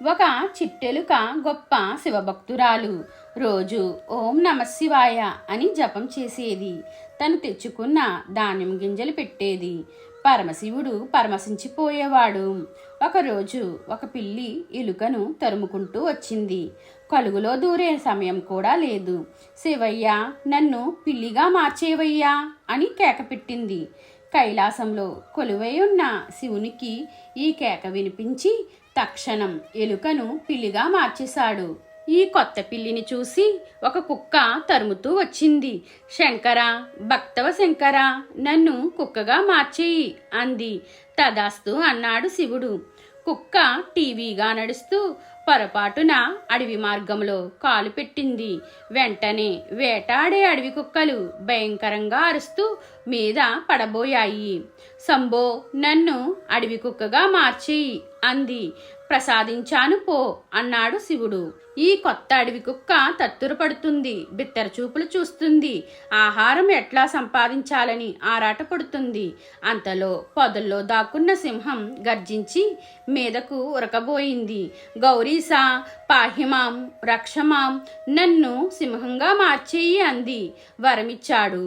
ఒక చిట్టెలుక గొప్ప శివభక్తురాలు. రోజు ఓం నమశివాయ అని జపం చేసేది. తను తెచ్చుకున్న ధాన్యం గింజలు పెట్టేది. పరమశివుడు పరమశించిపోయేవాడు. ఒకరోజు ఒక పిల్లి ఎలుకను తరుముకుంటూ వచ్చింది. కలుగులో దూరే సమయం కూడా లేదు. శివయ్య, నన్ను పిల్లిగా మార్చేవయ్యా అని కేక పెట్టింది. కైలాసంలో కొలువై ఉన్న శివునికి ఈ కేక వినిపించి తక్షణం ఎలుకను పిల్లిగా మార్చేశాడు. ఈ కొత్త పిల్లిని చూసి ఒక కుక్క తరుముతూ వచ్చింది. శంకర, భక్తవ శంకర, నన్ను కుక్కగా మార్చేయి అంది. తదాస్తు అన్నాడు శివుడు. కుక్క టీవీగా నడుస్తూ పొరపాటున అడవి మార్గంలో కాలు పెట్టింది. వెంటనే వేటాడే అడవి కుక్కలు భయంకరంగా అరుస్తూ మీద పడబోయాయి. శంభో, నన్ను అడవి కుక్కగా మార్చేయి అంది. ప్రసాదించాను పో అన్నాడు శివుడు. ఈ కొత్త అడవి కుక్క తత్తురపడుతుంది. బిత్తర చూపులు చూస్తుంది. ఆహారం ఎట్లా సంపాదించాలని ఆరాట పడుతుంది. అంతలో పొదల్లో దాక్కున్న సింహం గర్జించి మీదకు ఉరకబోయింది. గౌరీసా, పాహిమాం, రక్షమాం, నన్ను సింహంగా మార్చేయి అంది. వరమిచ్చాడు.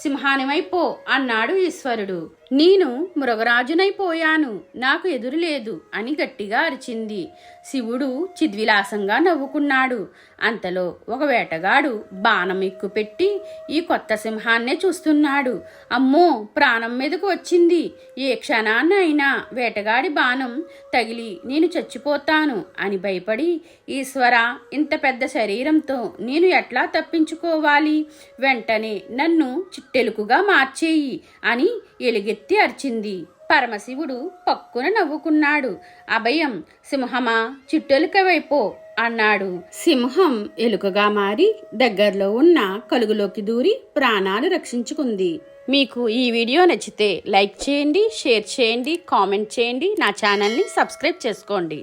సింహానివైపో అన్నాడు ఈశ్వరుడు. నేను మృగరాజునైపోయాను, నాకు ఎదురు లేదు అని గట్టిగా అరిచింది. శివుడు చిద్విలాసంగా నవ్వుకున్నాడు. అంతలో ఒక వేటగాడు బాణం ఎక్కుపెట్టి ఈ కొత్త సింహాన్నే చూస్తున్నాడు. అమ్మో, ప్రాణం మీదకు వచ్చింది. ఏ క్షణాన్న అయినా వేటగాడి బాణం తగిలి నేను చచ్చిపోతాను అని భయపడి, ఈశ్వర, ఇంత పెద్ద శరీరంతో నేను ఎట్లా తప్పించుకోవాలి? వెంటనే నన్ను చిట్టెలుకుగా మార్చేయి అని ఎలుగెత్తి అరిచింది. పరమశివుడు పక్కున నవ్వుకున్నాడు. అభయం, సింహమా, చిట్టెలుక వైపో అన్నాడు. సింహం ఎలుకగా మారి దగ్గరలో ఉన్న కలుగులోకి దూరి ప్రాణాలు రక్షించుకుంది. మీకు ఈ వీడియో నచ్చితే లైక్ చేయండి, షేర్ చేయండి, కామెంట్ చేయండి. నా ఛానల్ని సబ్స్క్రైబ్ చేసుకోండి.